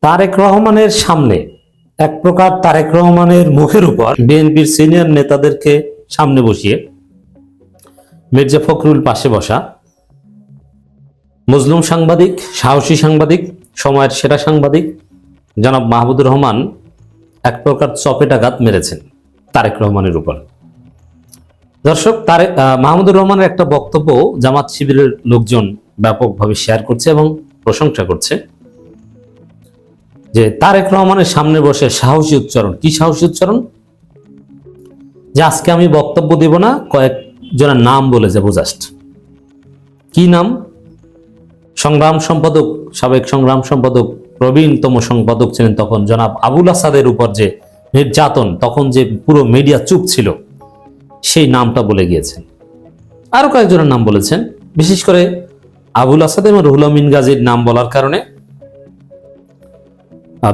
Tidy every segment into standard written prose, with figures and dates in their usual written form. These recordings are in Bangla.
তারেক রহমানের সামনে এক প্রকার তারেক রহমানের মুখের উপর বিএনপির সিনিয়র নেতাদেরকে সামনে বসিয়ে মির্জা ফখরুল পাশে বসা, মজলুম সাংবাদিক, সাহসী সাংবাদিক, সময়ের সেরা সাংবাদিক জনাব মাহমুদুর রহমান এক প্রকার চপেটাঘাত মেরেছেন তারেক রহমানের উপর। দর্শক, মাহমুদুর রহমানের একটা বক্তব্য জামাত শিবিরের লোকজন ব্যাপকভাবে শেয়ার করছে এবং প্রশংসা করছে যে তারেক রহমানের সামনে বসে সাহসী উচ্চারণ। কি সাহসী উচ্চারণ? যে আজকে আমি বক্তব্য দেব না, কয়েকজনের নাম বলে যাবো জাস্ট। কি নাম? সংগ্রাম সম্পাদক, সাবেক সংগ্রাম সম্পাদক, প্রবীণতম সম্পাদক ছিলেন তখন জনাব আবুল আসাদের উপর যে নির্যাতন, তখন যে পুরো মিডিয়া চুপ ছিল, সেই নামটা বলে গিয়েছেন। আরো কয়েকজনের নাম বলেছেন, বিশেষ করে আবুল আসাদ এবং রুহুল আমিন গাজীর নাম বলার কারণে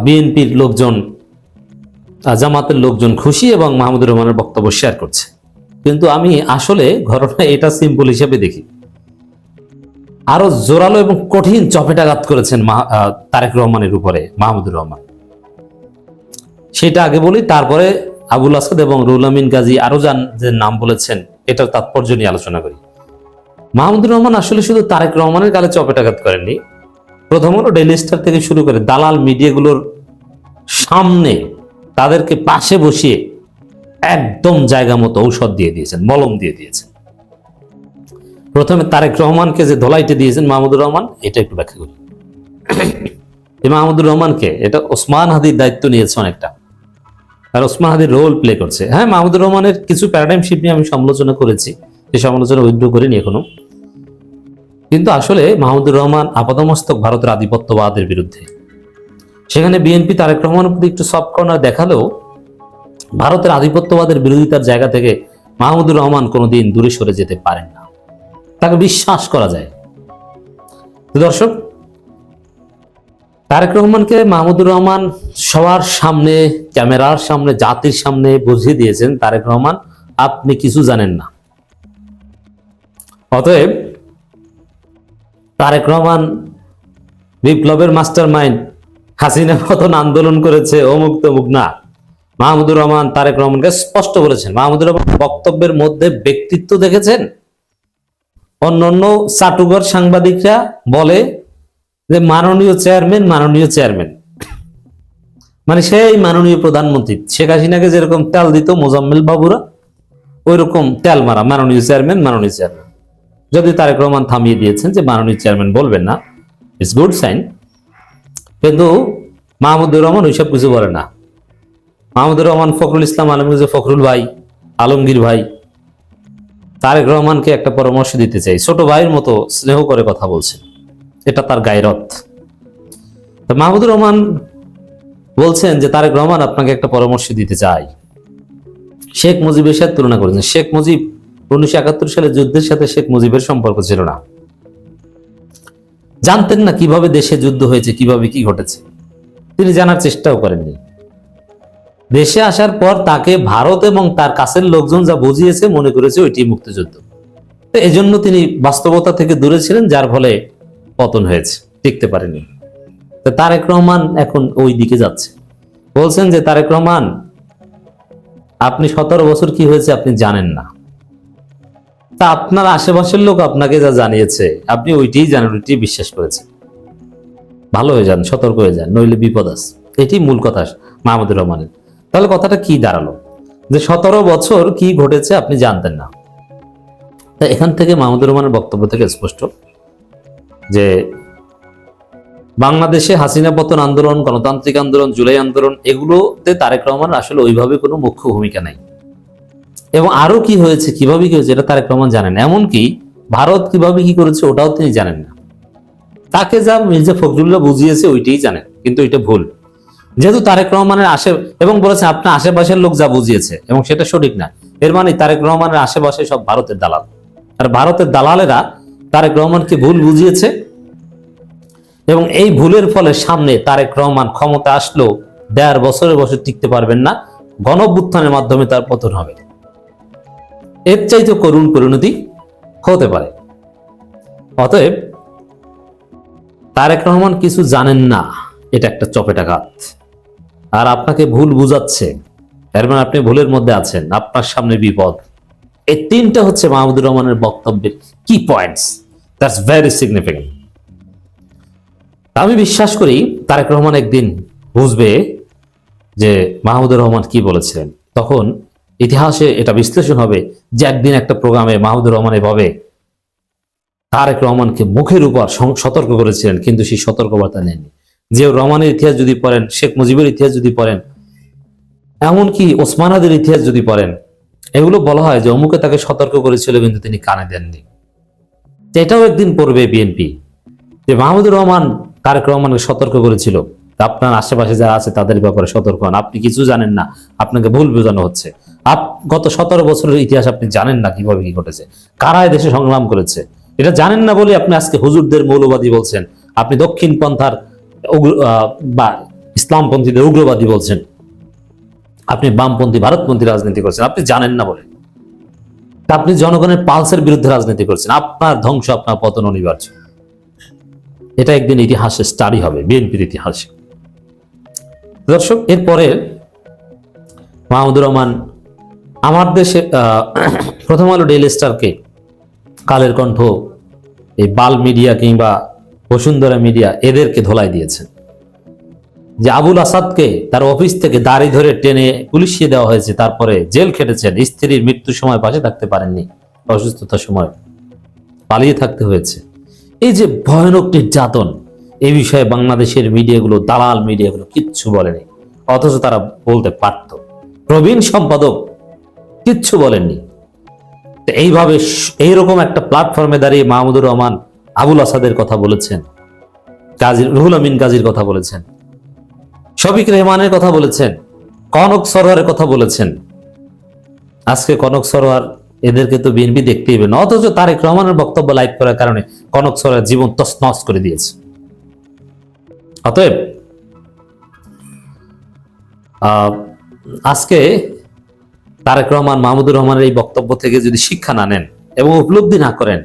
বিএনপির লোকজন, জামাতের লোকজন খুশি এবং মাহমুদুর রহমানের বক্তব্য শেয়ার করছে। কিন্তু আমি আসলে ঘটনা এটা সিম্পল হিসেবে দেখি। আরো জোরালো এবং কঠিন চপেটাঘাত করেছেন তারেক রহমানের উপরে মাহমুদুর রহমান। সেটা আগে বলি, তারপরে আবুল আসাদ এবং রুহুল আমিন গাজী আরো যে নাম বলেছেন এটার তাৎপর্য নিয়ে আলোচনা করি। মাহমুদুর রহমান আসলে শুধু তারেক রহমানের গালে চপেটাঘাত করেননি, প্রথমত ডেইলি স্টার থেকে শুরু করে দালাল মিডিয়াগুলোর সামনে তাদেরকে পাশে বসিয়ে একদম জায়গা মতো ঔষধ দিয়ে দিয়েছেন, মলম দিয়ে দিয়েছেন। প্রথমে তারেক রহমানকে যে ধলাইতে দিয়েছেন মাহমুদুর রহমান, এটা একটু ব্যাখ্যা করি। মাহমুদুর রহমানকে এটা ওসমান হাদির দায়িত্ব নিয়েছে অনেকটা, আর ওসমান হাদির রোল প্লে করছে। হ্যাঁ, মাহমুদুর রহমানের কিছু প্যারাডাইম শিফট নিয়ে আমি সমালোচনা করেছি, এই সমালোচনা উইথড্র করিনি এখনো। কিন্তু আসলে মাহমুদুর রহমান আপাতমস্তক ভারতের আধিপত্যবাদের বিরুদ্ধে। সেখানে বিএনপি তারেক রহমানের প্রতি একটু সফট কর্নার দেখালেও ভারতের আধিপত্যবাদের বিরোধিতার জায়গা থেকে মাহমুদুর রহমান কোনোদিন দূরে সরে যেতে পারেন না, তাকে বিশ্বাস করা যায়। দর্শক, তারেক রহমানকে মাহমুদুর রহমান সবার সামনে, ক্যামেরার সামনে, জাতির সামনে বুঝিয়ে দিয়েছেন, তারেক রহমান আপনি কিছু জানেন না। অতএব তারেক রহমান বিপ্লবের মাস্টার মাইন্ড, হাসিনা মতন আন্দোলন করেছে, অমুক তমুক না। মাহমুদুর রহমান তারেক রহমানকে স্পষ্ট বলেছেন। মাহমুদুর রহমান বক্তব্যের মধ্যে ব্যক্তিত্ব দেখেছেন। অন্যান্য চাটুঘর সাংবাদিকরা বলে যে মাননীয় চেয়ারম্যান, মাননীয় চেয়ারম্যান, মানে সেই মাননীয় প্রধানমন্ত্রী শেখ হাসিনাকে যেরকম তেল দিত মোজাম্মেল বাবুরা, ওই রকম তেল মারা মাননীয় চেয়ারম্যান, মাননীয় চেয়ারম্যান। যদি তারেক রহমান থামিয়ে দিয়েছেন যে মাননীয় চেয়ারম্যান বলবেন না, ইটস গুড সাইন। কিন্তু মাহমুদুর রহমান ওইসব কিছু বলে না। মাহমুদুর রহমান ফখরুল ইসলাম আলমগীর, ফখরুল ভাই, আলমগীর ভাই, তারেক রহমানকে একটা পরামর্শ দিতে চাই, ছোট ভাইয়ের মতো স্নেহ করে কথা বলছেন, এটা তার গায়রত। মাহমুদুর রহমান বলছেন যে তারেক রহমান আপনাকে একটা পরামর্শ দিতে চাই। শেখ মুজিবের সাথে তুলনা করেছেন। শেখ মুজিব 1971 সালে যুদ্ধের সাথে শেখ মুজিবের সম্পর্ক ছিল না, জানতেন না কিভাবে দেশে যুদ্ধ হয়েছে, কিভাবে কি ঘটেছে, তিনি জানার চেষ্টাও করেননি। দেশে আসার পর তাকে ভারত এবং তার কাছের লোকজন যা বুঝিয়েছে মনে করেছে ওইটি মুক্তিযুদ্ধ। তো এজন্য তিনি বাস্তবতা থেকে দূরে ছিলেন, যার ফলে পতন হয়েছে, টিকতে পারেনি। তো তারেক রহমান এখন ওই দিকে যাচ্ছে। বলছেন যে তারেক রহমান আপনি 17 বছর কি হয়েছে আপনি জানেন না, তা আপনার আশেপাশের লোক আপনাকে যা জানিয়েছে আপনি ওইটাই জানেন, ওইটাই বিশ্বাস করেছেন। ভালো হয়ে যান, সতর্ক হয়ে যান, নইলে বিপদ আছে। এটি মূল কথা মাহমুদুর রহমানের। তাহলে কথাটা কি দাঁড়ালো? যে 17 বছর কি ঘটেছে আপনি জানতেন না। তা এখান থেকে মাহমুদুর রহমানের বক্তব্য থেকে স্পষ্ট যে বাংলাদেশে হাসিনা পতন আন্দোলন, গণতান্ত্রিক আন্দোলন, জুলাই আন্দোলন, এগুলোতে তারেক রহমানের আসলে ওইভাবে কোনো মুখ্য ভূমিকা নাই। এবং আরো কি হয়েছে, কিভাবে কি হয়েছে, এটা তারেক রহমান জানেন। এমনকি ভারত কিভাবে কি করেছে ওটাও তিনি জানেন না। তাকে যা মির্জা ফখরুল্লাহ বুঝিয়েছে ওইটাই জানেন, কিন্তু এটা ভুল। যেহেতু তারেক রহমানের এবং বলেছেন আপনার আশেপাশের লোক যা বুঝিয়েছে, এবং সেটা সঠিক না, এর মানে তারেক রহমানের আশেপাশে সব ভারতের দালাল, আর ভারতের দালালেরা তারেক রহমানকে ভুল বুঝিয়েছে। এবং এই ভুলের ফলে সামনে তারেক রহমান ক্ষমতা আসলেও 1.5 বছরের বছর টিকতে পারবেন না, গণঅভ্যুত্থানের মাধ্যমে তার পতন হবে। এর চাইতে করুণ পরিণতি হতে পারে। অতএব তারেক রহমান কিছু জানেন না, এটা একটা চপেটাঘাত। আর আপনাকে ভুল বুঝাচ্ছে, এর মানে আপনি ভুলের মধ্যে আছেন, আপনার সামনে বিপদ। এই তিনটা হচ্ছে মাহমুদুর রহমানের বক্তব্যের কি পয়েন্টস, দ্যাটস ভেরি সিগনিফিকেন্ট। আমি বিশ্বাস করি তারেক রহমান একদিন বুঝবে যে মাহমুদুর রহমান কি বলেছিলেন। তখন ইতিহাসে এটা বিশ্লেষণ হবে যে একদিন একটা প্রোগ্রামে মাহমুদুর রহমান এভাবে তারেক রহমানকে মুখের উপর সতর্ক করেছিলেন, কিন্তু সেই সতর্কবার্তা নেননি। যে রহমানের ইতিহাস যদি পড়েন, শেখ মুজিবের ইতিহাস যদি পড়েন, এমনকি ওসমানাদের ইতিহাস যদি পড়েন, এগুলো বলা হয় যে অমুকে তাকে সতর্ক করেছিল কিন্তু তিনি কানে দেননি। এটাও একদিন পড়বে বিএনপি যে মাহমুদুর রহমান তারেক রহমানকে সতর্ক করেছিল, আপনার আশেপাশে যারা আছে তাদের ব্যাপারে সতর্ক হন, আপনি কিছু জানেন না, আপনাকে ভুল বোঝানো হচ্ছে। গত 17 বছরের ইতিহাস আপনি জানেন না কিভাবে কি ঘটেছে, কারা দেশে সংগ্রাম করেছে, এটা জানেন না বলে আপনি আজকে হুজুরদের মৌলবাদী বলছেন, আপনি দক্ষিণ পন্থার বা ইসলামপন্থীদের উগ্রবাদী বলছেন, আপনি বামপন্থী ভারতপন্থী রাজনীতি করছেন, আপনি জানেন না বলে। আপনি জনগণের পালসের বিরুদ্ধে রাজনীতি করছেন, আপনার ধ্বংস, আপনার পতন অনিবার্য। এটা একদিন ইতিহাসে স্টাডি হবে, বিএনপির ইতিহাসে। দর্শক, এরপরে মাহমুদুর রহমান আমার দেশে প্রথম আলো, ডেইলি স্টারকে, কালের কণ্ঠ, এই বাল মিডিয়া কিংবা বসুন্ধরা মিডিয়া এদেরকে ধোলাই দিয়েছেন যে আবুল আসাদকে তার অফিস থেকে দাড়ি ধরে টেনে পুলিশিয়ে দেওয়া হয়েছে, তারপরে জেল খেটেছেন, স্ত্রীর মৃত্যুর সময় পাশে থাকতে পারেননি, অসুস্থতার সময় পালিয়ে থাকতে হয়েছে। এই যে ভয়ানক নির্যাতন, এই বিষয়ে বাংলাদেশের মিডিয়াগুলো, দালাল মিডিয়াগুলো কিচ্ছু বলেনি, অথচ তারা বলতে পারত। প্রবীণ সম্পাদক কিচ্ছু বলেননি। এইভাবে এইরকম একটা প্ল্যাটফর্মে দাঁড়িয়ে মাহমুদুর রহমান আবুল আসাদের কথা বলেছেন, রুহুল আমিন গাজীর কথা বলেছেন, শফিক রেহমানের কথা বলেছেন, কনক সরোয়ারের কথা বলেছেন। আজকে কনক সরোয়ার, এদেরকে তো বিএনপি দেখতেই হবে না, অথচ তারেক রহমানের বক্তব্য লাইভ করার কারণে কনক সরোয়ার জীবন তছনছ করে দিয়েছে। অতএব আজকে তারেক রহমান মাহমুদুর রহমানের এই বক্তব্য থেকে যদি শিক্ষা না নেন এবং উপলব্ধি না করেন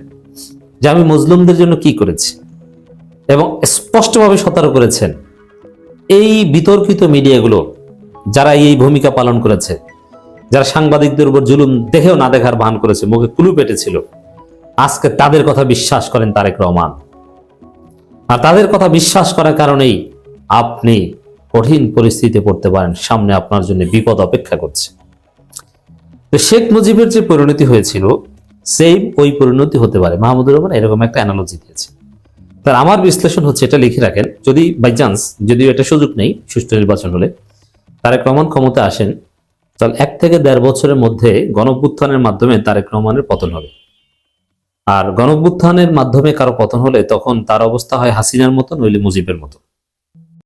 যে আমি মুসলিমদের জন্য কি করেছি, এবং স্পষ্টভাবে সতর্ক করেছেন, এই বিতর্কিত মিডিয়াগুলো যারা এই ভূমিকা পালন করেছে, যারা সাংবাদিকদের উপর জুলুম দেখেও না দেখার ভান করেছে, মুখে কুলু পেটেছিল, আজকে তাদের কথা বিশ্বাস করেন তারেক রহমান। আর তাদের কথা বিশ্বাস করার কারণেই আপনি কঠিন পরিস্থিতিতে পড়তে পারেন, সামনে আপনার জন্য বিপদ অপেক্ষা করছে। তো শেখ মুজিবের যে পরিণতি হয়েছিল, সেই ওই পরিণতি হতে পারে। মাহমুদুর রহমান এরকম একটা অ্যানালজি দিয়েছে। তার আমার বিশ্লেষণ হচ্ছে, এটা লিখে রাখেন, যদি বাই চান্স, যদিও এটা সুযোগ নেই, সুষ্ঠু নির্বাচন হলে তারেক রহমান ক্ষমতা আসেন, তাহলে 1 থেকে 1.5 বছরের মধ্যে গণঅভ্যুত্থানের মাধ্যমে তারেক রহমানের পতন হবে। আর গণঅভ্যুত্থানের মাধ্যমে কারো পতন হলে তখন তার অবস্থা হয় হাসিনার মতো, নইলে মুজিবের মতো।